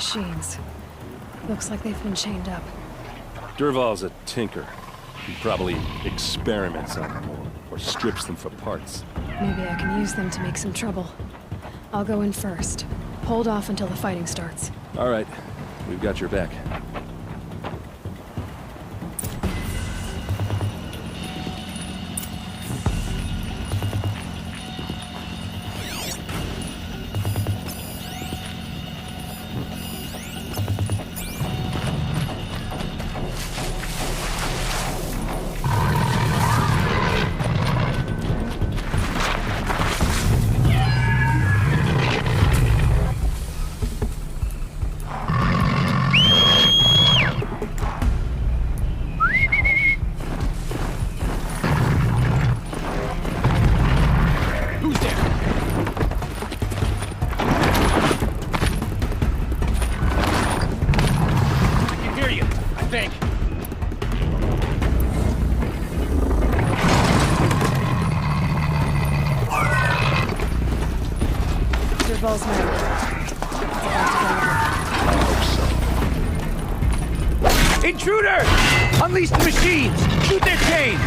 machines. Looks like they've been chained up. Dervahl's a tinker. He probably experiments on them or strips them for parts. Maybe I can use them to make some trouble. I'll go in first. Hold off until the fighting starts. All right. We've got your back. Dervahl's men. Intruder! Unleash the machines! Shoot their chains!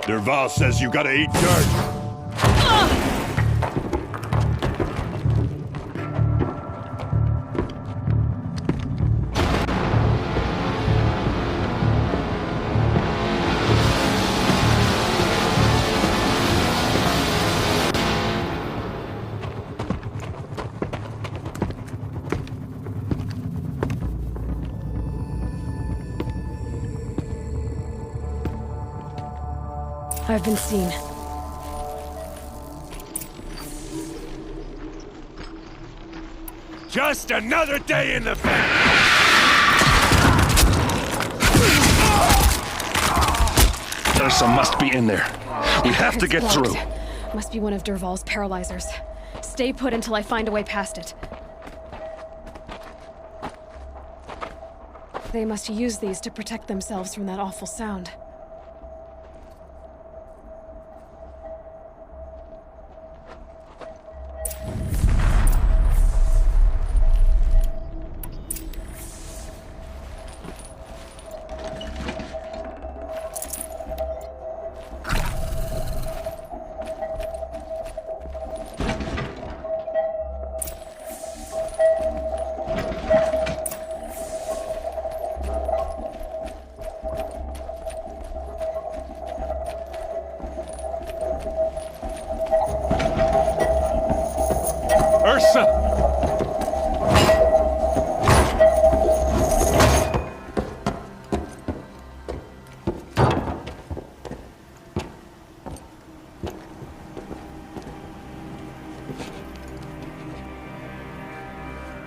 Dervahl says you gotta eat dirt. I've been seen. Just another day in the vent! Ursa must be in there. We have to It's get blocked. through. Must be one of Dervahl's paralyzers. Stay put until I find a way past it. They must use these to protect themselves from that awful sound. Ursa!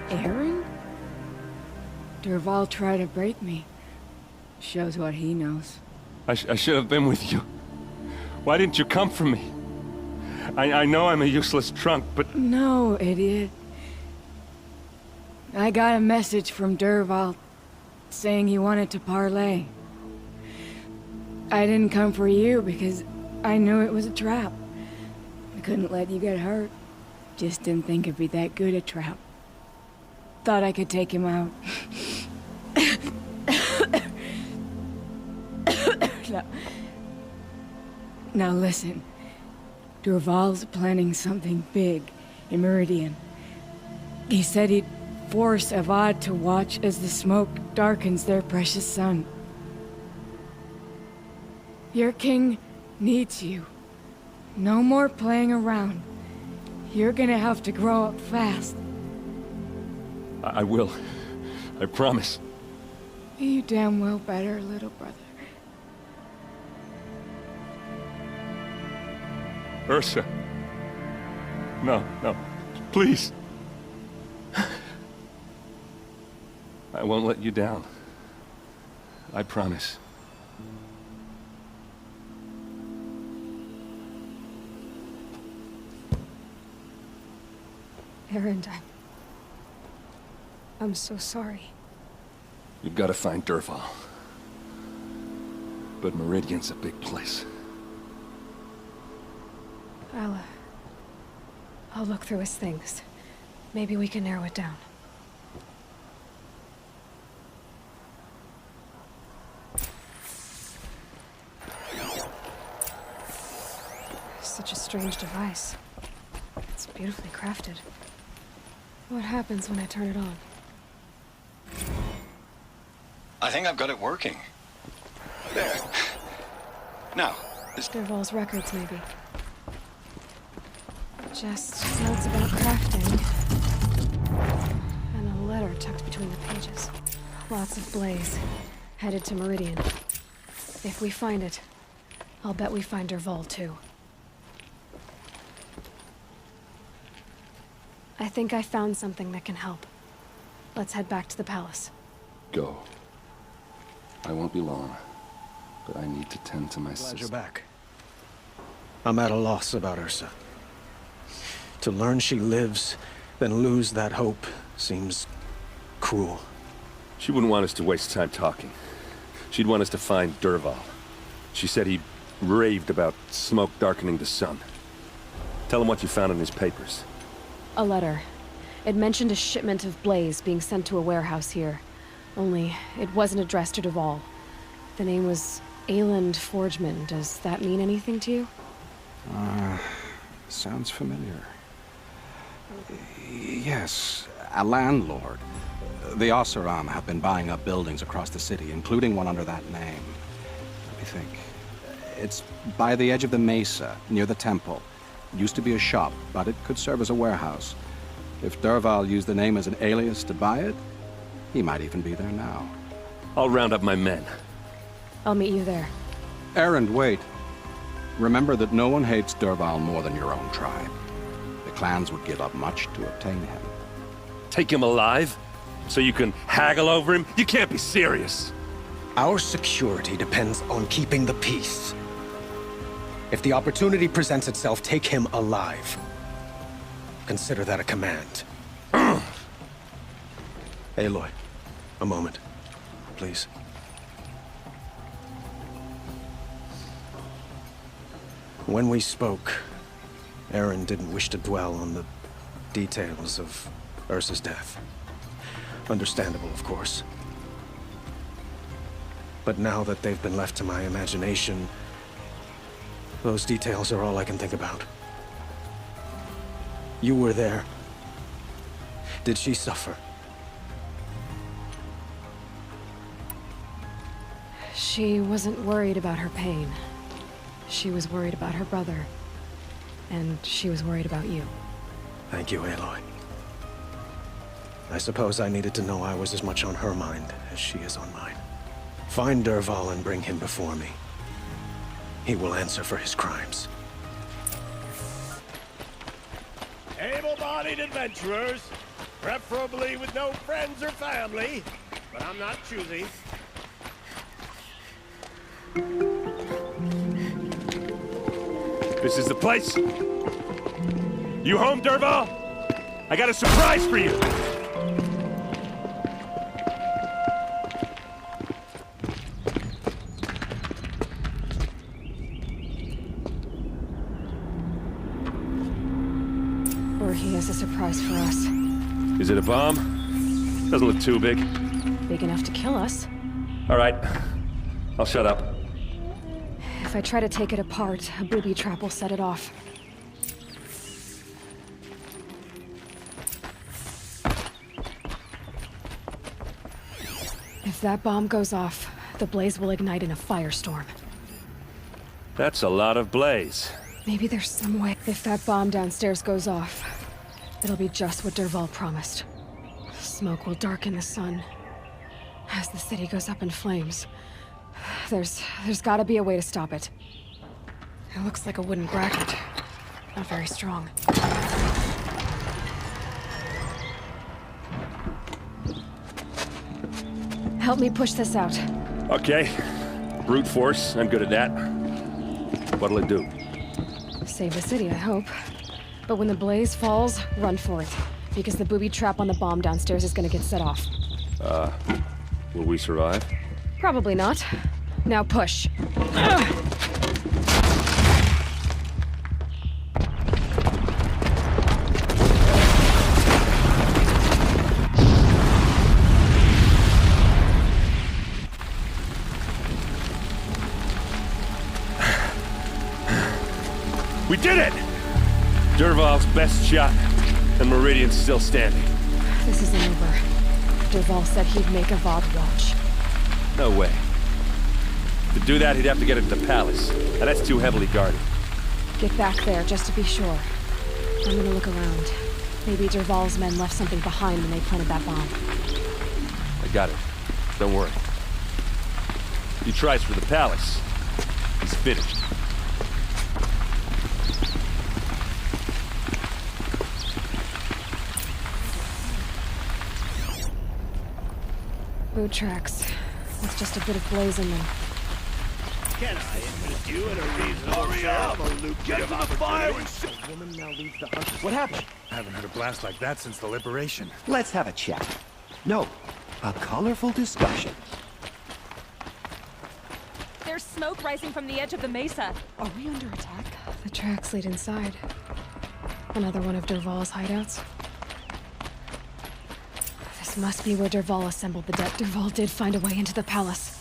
Aaron? Dervahl tried to break me. Shows what he knows. I should have been with you. Why didn't you come for me? I know I'm a useless trunk, but... No, idiot. I got a message from Dervahl saying he wanted to parlay. I didn't come for you because I knew it was a trap. I couldn't let you get hurt. Just didn't think it'd be that good a trap. Thought I could take him out. Now listen. Dervahl's planning something big in Meridian. He said he'd force Avad to watch as the smoke darkens their precious sun. Your king needs you. No more playing around. You're gonna have to grow up fast. I will. I promise. You damn well better, little brother. Ursa. No, no. Please. I won't let you down. I promise. Aaron, I'm so sorry. You've got to find Dervahl. But Meridian's a big place. I'll look through his things. Maybe we can narrow it down. Such a strange device. It's beautifully crafted. What happens when I turn it on? I think I've got it working. There. Now, this... Dervahl's records, maybe. Just notes about crafting. And a letter tucked between the pages. Lots of blaze. Headed to Meridian. If we find it, I'll bet we find Dervahl too. I think I found something that can help. Let's head back to the palace. Go. I won't be long, but I need to tend to my Glad sister. you're back. I'm at a loss about Ursa. To learn she lives, then lose that hope, seems cruel. She wouldn't want us to waste time talking. She'd want us to find Dervahl. She said he raved about smoke darkening the sun. Tell him what you found in his papers. A letter. It mentioned a shipment of blaze being sent to a warehouse here. Only, it wasn't addressed to Dervahl. The name was Ayland Forgeman. Does that mean anything to you? Sounds familiar. Yes, a landlord. The Oseram have been buying up buildings across the city, including one under that name. Let me think. It's by the edge of the mesa, near the temple. It used to be a shop, but it could serve as a warehouse. If Dervahl used the name as an alias to buy it, he might even be there now. I'll round up my men. I'll meet you there. Aaron, wait. Remember that no one hates Dervahl more than your own tribe. The clans would give up much to obtain him. Take him alive? So you can haggle over him? You can't be serious. Our security depends on keeping the peace. If the opportunity presents itself, take him alive. Consider that a command. Aloy, a moment, please. When we spoke, Aaron didn't wish to dwell on the details of Ursa's death. Understandable, of course. But now that they've been left to my imagination, those details are all I can think about. You were there. Did she suffer? She wasn't worried about her pain. She was worried about her brother. And she was worried about you. Thank you, Aloy. I suppose I needed to know I was as much on her mind as she is on mine. Find Dervahl and bring him before me. He will answer for his crimes. Able-bodied adventurers, preferably with no friends or family, but I'm not choosy. This is the place? You home, Dervahl? I got a surprise for you! Or he has a surprise for us. Is it a bomb? Doesn't look too big. Big enough to kill us. All right. I'll shut up. If I try to take it apart, a booby trap will set it off. If that bomb goes off, the blaze will ignite in a firestorm. That's a lot of blaze. Maybe there's some way. If that bomb downstairs goes off, it'll be just what Dervahl promised. Smoke will darken the sun. As the city goes up in flames, there's gotta be a way to stop it. It looks like a wooden bracket. Not very strong. Help me push this out. Okay. Brute force, I'm good at that. What'll it do? Save the city, I hope. But when the blaze falls, run for it. Because the booby trap on the bomb downstairs is gonna get set off. Will we survive? Probably not. Now push. We did it! Dervahl's best shot, and Meridian's still standing. This isn't over. Dervahl said he'd make a VOD watch. No way. To do that, he'd have to get into the palace, and that's too heavily guarded. Get back there, just to be sure. I'm gonna look around. Maybe Dervahl's men left something behind when they planted that bomb. I got it. Don't worry. He tries for the palace. He's finished. Boot tracks. With just a bit of blaze in them. Can I interest you in a reasonable sum or lucrative opportunity? The woman now leads the hunt. What happened? I haven't heard a blast like that since the liberation. Let's have a chat. No, a colorful discussion. There's smoke rising from the edge of the mesa. Are we under attack? The tracks lead inside. Another one of Dervahl's hideouts. This must be where Dervahl assembled the deck. Dervahl did find a way into the palace.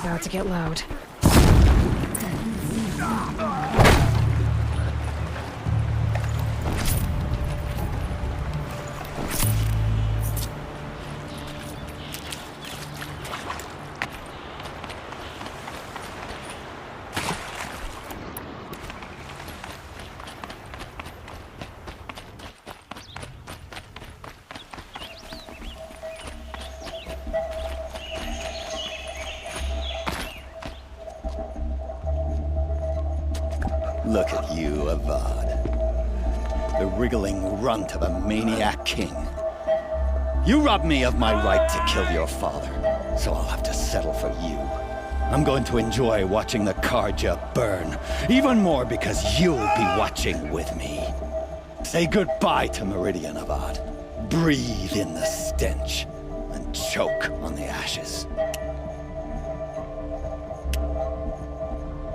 about to get loud. Look at you, Avad. The wriggling runt of a maniac king. You robbed me of my right to kill your father, so I'll have to settle for you. I'm going to enjoy watching the Karja burn, even more because you'll be watching with me. Say goodbye to Meridian, Avad. Breathe in the stench, and choke on the ashes.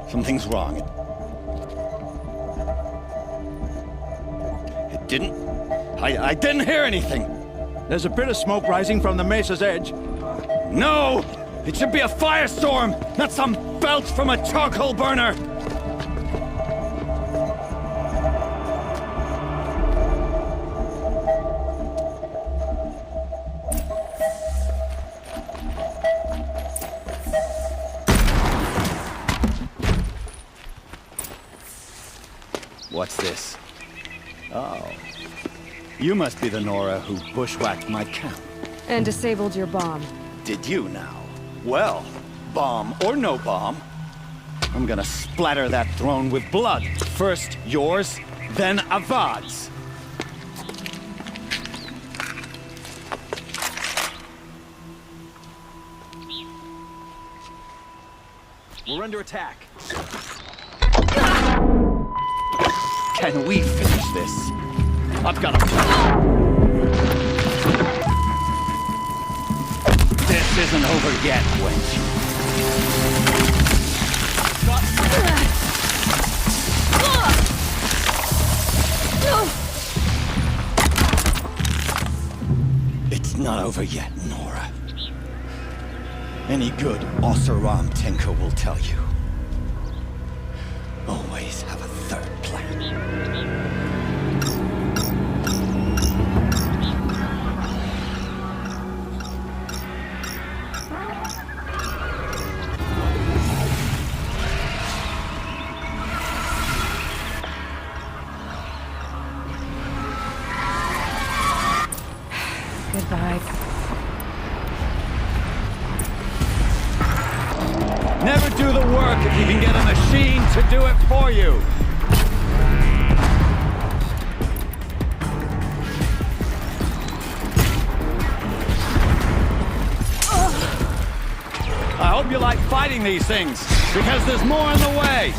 Something's wrong. I didn't hear anything. There's a bit of smoke rising from the mesa's edge. No! It should be a firestorm, not some belch from a charcoal burner! What's this? Oh. You must be the Nora who bushwhacked my camp. And disabled your bomb. Did you now? Well, bomb or no bomb, I'm gonna splatter that throne with blood. First yours, then Avad's. We're under attack. Can we finish this? I've got a plan. This isn't over yet, wench. It's not over yet, Nora. Any good Oseram tinker will tell you. Always have a third plan. Goodbye. Never do the work if you can get a machine to do it for you. I hope you like fighting these things, because there's more in the way.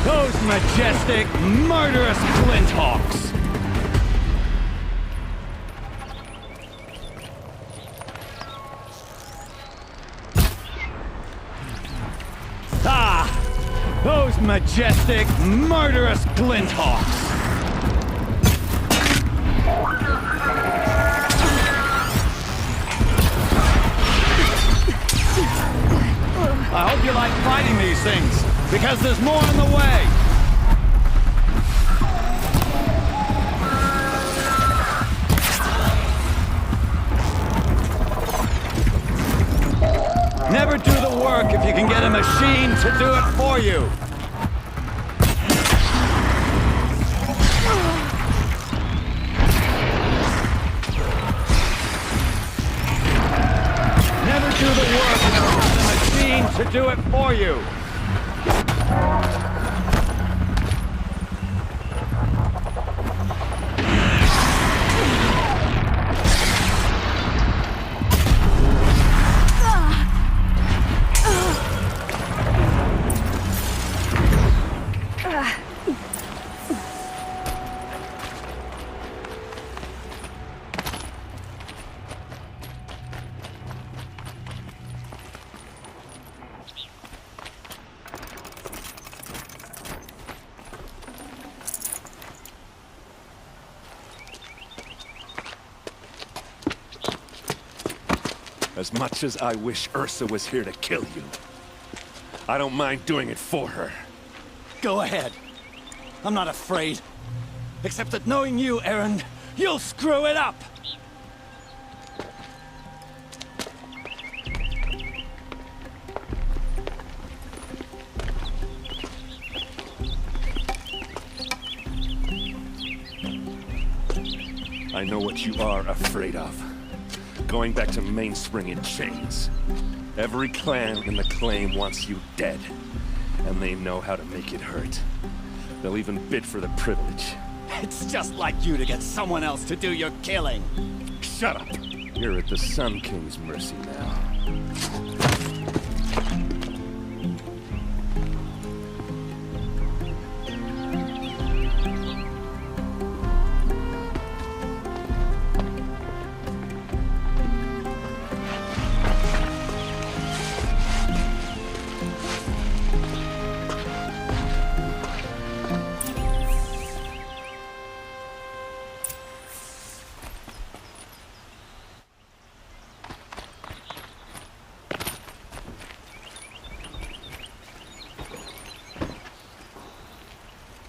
Those majestic, murderous flinthawks! Those majestic, murderous flinthawks! I hope you like fighting these things, because there's more in the way! Never do the work if you can get a machine to do it for you! Never do the work if you can get a machine to do it for you! As much as I wish Ursa was here to kill you, I don't mind doing it for her. Go ahead. I'm not afraid. Except that knowing you, Aaron, you'll screw it up! I know what you are afraid of. Going back to Mainspring in chains. Every clan in the claim wants you dead. And they know how to make it hurt. They'll even bid for the privilege. It's just like you to get someone else to do your killing. Shut up! You're at the Sun King's mercy now.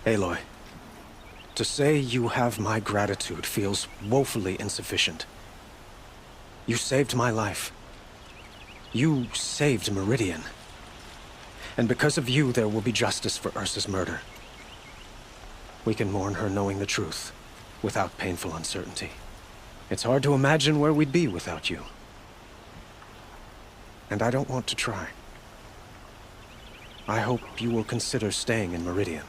Aloy, to say you have my gratitude feels woefully insufficient. You saved my life. You saved Meridian. And because of you, there will be justice for Ursa's murder. We can mourn her knowing the truth, without painful uncertainty. It's hard to imagine where we'd be without you. And I don't want to try. I hope you will consider staying in Meridian.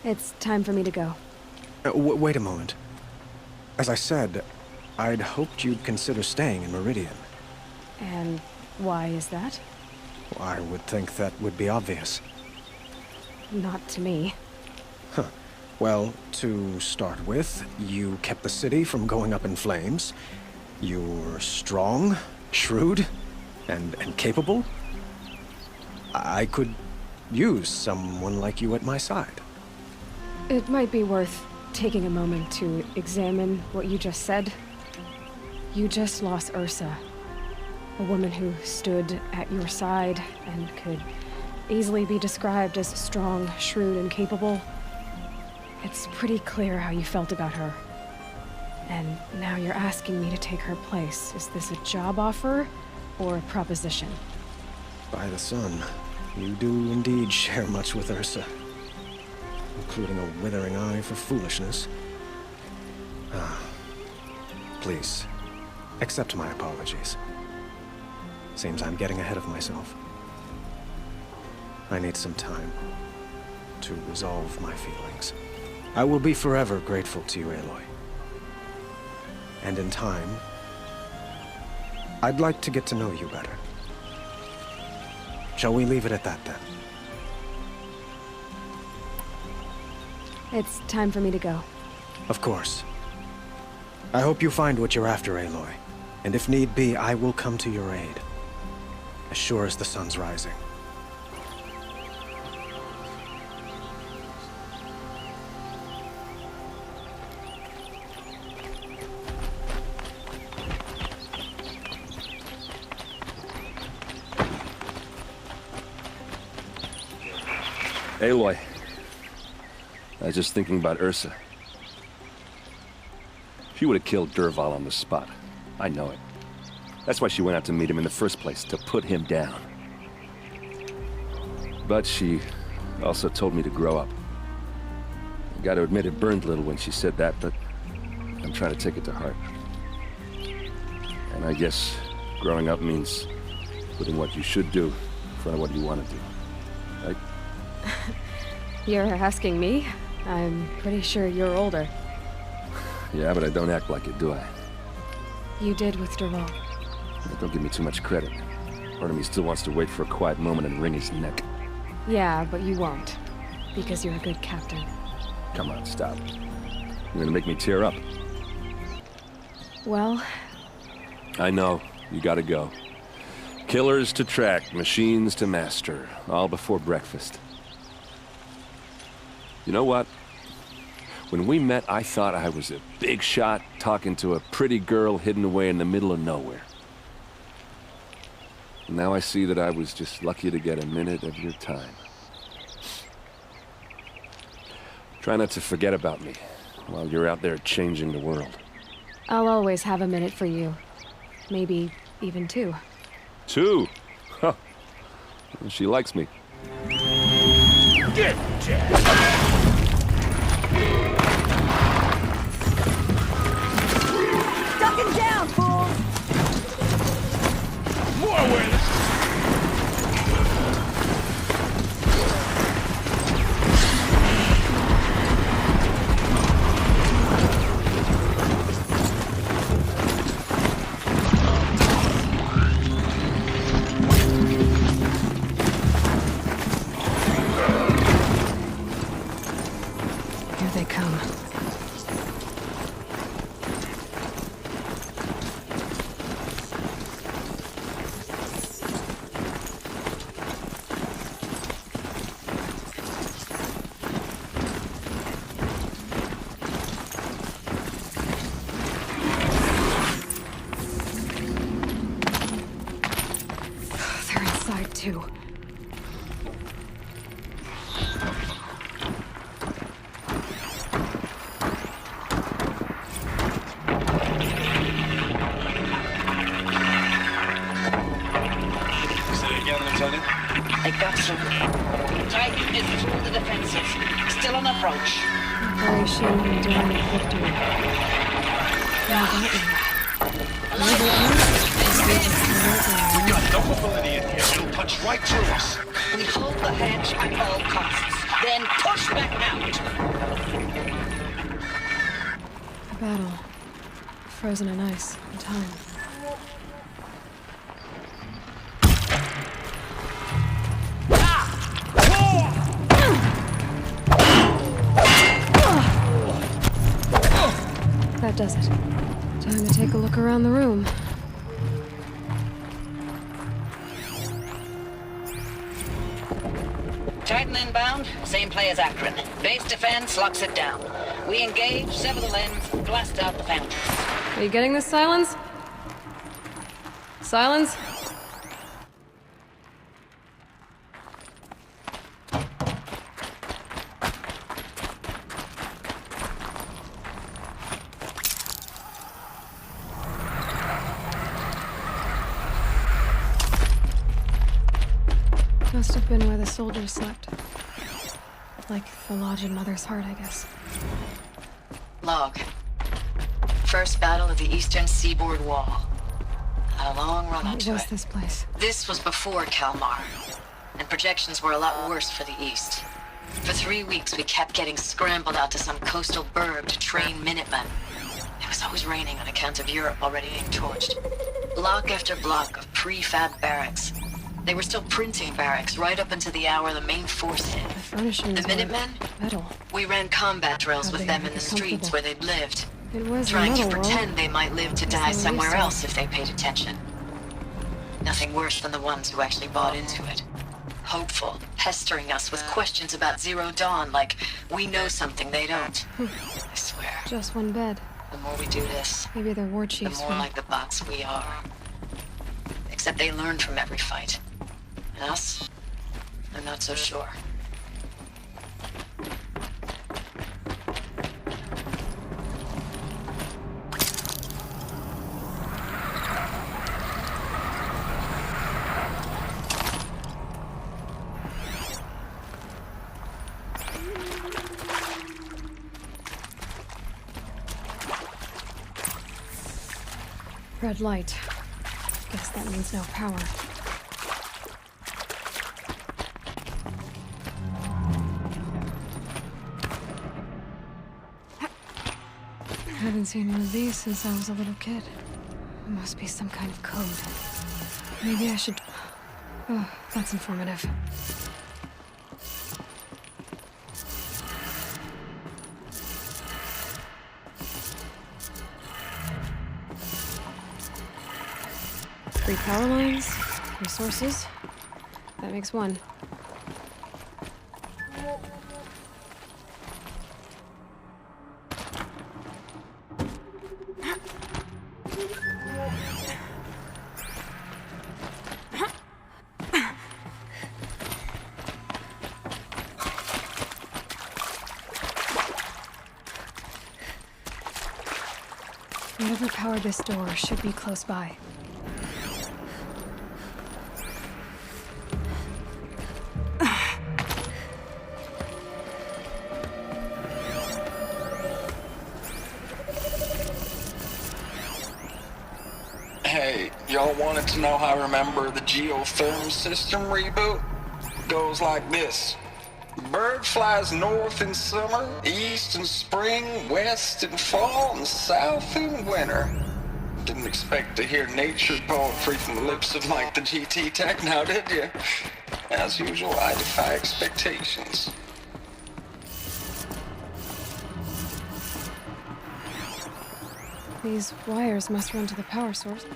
It's time for me to go. Wait a moment. As I said, I'd hoped you'd consider staying in Meridian. And why is that? I would think that would be obvious. Not to me. Huh. Well, to start with, you kept the city from going up in flames. You're strong, shrewd, and capable. I could use someone like you at my side. It might be worth taking a moment to examine what you just said. You just lost Ursa, a woman who stood at your side and could easily be described as strong, shrewd, and capable. It's pretty clear how you felt about her. And now you're asking me to take her place. Is this a job offer or a proposition? By the sun, you do indeed share much with Ursa. Including a withering eye for foolishness. Please, accept my apologies. Seems I'm getting ahead of myself. I need some time to resolve my feelings. I will be forever grateful to you, Aloy. And in time, I'd like to get to know you better. Shall we leave it at that, then? It's time for me to go. Of course. I hope you find what you're after, Aloy. And if need be, I will come to your aid. As sure as the sun's rising. Aloy. I was just thinking about Ursa. She would have killed Dervahl on the spot. I know it. That's why she went out to meet him in the first place, to put him down. But she also told me to grow up. I gotta admit it burned a little when she said that, but I'm trying to take it to heart. And I guess growing up means putting what you should do in front of what you want to do. Right? You're asking me? I'm pretty sure you're older. Yeah, but I don't act like it, do I? You did with Dervahl. Don't give me too much credit. Part of me still wants to wait for a quiet moment and wring his neck. Yeah, but you won't. Because you're a good captain. Come on, stop. You're gonna make me tear up. Well... I know. You gotta go. Killers to track, machines to master. All before breakfast. You know what? When we met, I thought I was a big shot talking to a pretty girl hidden away in the middle of nowhere. Now I see that I was just lucky to get a minute of your time. Try not to forget about me while you're out there changing the world. I'll always have a minute for you. Maybe even 2. 2? Huh. She likes me. Get Jack! Ducking down, fool! More awareness! Here they come. They're inside too. I got you. Titan is through the defensive. Still on approach. Very shame him down with victory. Now that We've got no mobility in here. It'll punch right through us. We hold the hedge at all costs. Then push back out. a battle. Frozen in ice in time. That does it. Time to take a look around the room. Titan inbound, same play as Akron. Base defense locks it down. We engage, sever the lens, blast out the foundries. Are you getting this, Silence? Silence? Must have been where the soldiers slept. Like the lodge in Mother's Heart, I guess. Log. First battle of the eastern seaboard wall. A long run up to it. What was this place? This was before Kalmar, and projections were a lot worse for the east. For 3 weeks, we kept getting scrambled out to some coastal burg to train Minutemen. It was always raining on account of Europe already being torched. Block after block of prefab barracks. They were still printing barracks right up until the hour the main force hit. The furnishings The Minutemen? metal. We ran combat drills with them in the streets where they'd lived. It was Trying to metal, pretend they might live to die they somewhere used to. else if they paid attention. Nothing worse than the ones who actually bought into it. Hopeful, pestering us with questions about Zero Dawn like we know something they don't. I swear. Just one bed. The more we do this, Maybe they're war the chiefs. more like the bots we are. Except they learn from every fight. And us? I'm not so sure. Red light. Guess that means no power. I haven't seen one of these since I was a little kid. It must be some kind of code. Maybe I should... Oh, that's informative. Three power lines, resources. That makes one. Whatever powered this door should be close by. Hey, y'all wanted to know how I remember the geothermal system reboot? Goes like this. Bird flies north in summer, east in spring, west in fall, and south in winter. Didn't expect to hear nature poetry from the lips of like the GT tech now, did you? As usual, I defy expectations. These wires must run to the power source.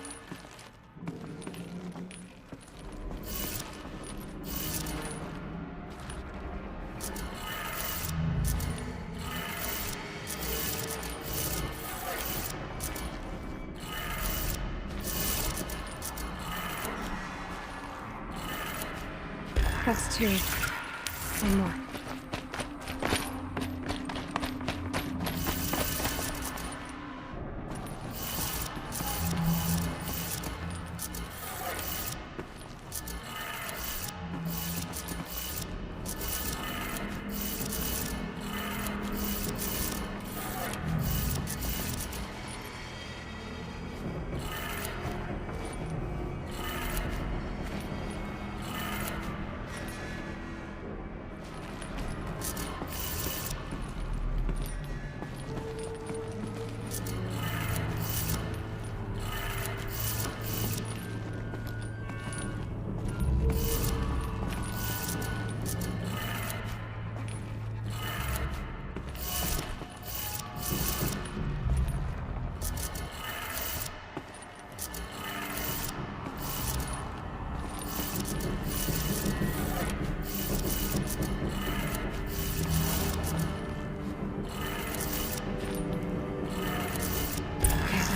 That's two. One more.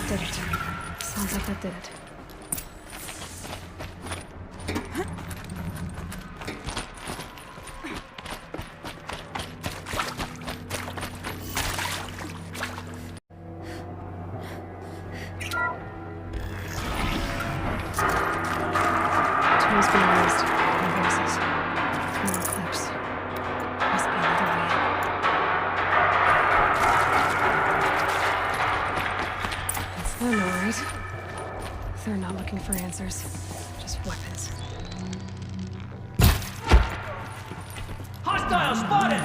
Did it. Sounds like that did it. Tools being used. No voices. More clips. Must be another way in. Them, all right. They're not looking for answers, just weapons. Hostile spotted!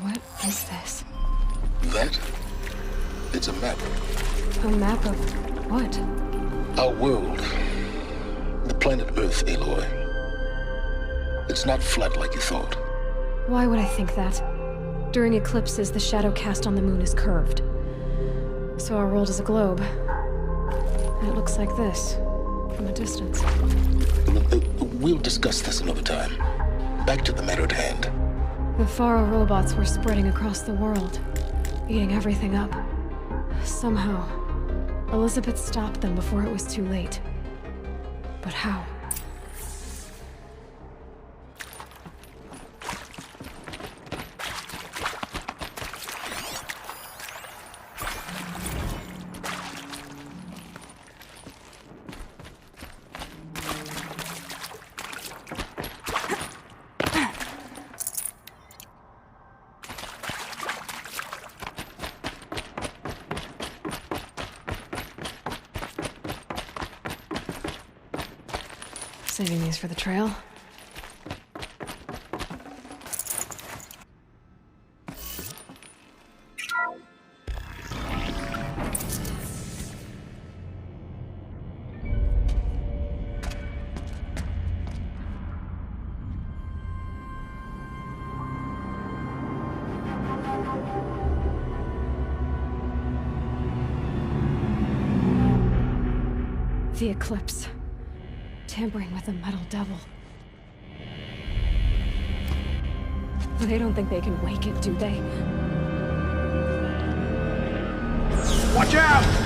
What is this? That? It's a map. A map of what? Our world, the planet Earth, Aloy, it's not flat like you thought. Why would I think that? During eclipses, the shadow cast on the moon is curved. So our world is a globe. And it looks like this, from a distance. We'll discuss this another time. Back to the matter at hand. The Faro robots were spreading across the world, eating everything up. Somehow, Elizabeth stopped them before it was too late. But how? Saving these for the trail. The eclipse. Tampering with the metal devil. They don't think they can wake it, do they? Watch out!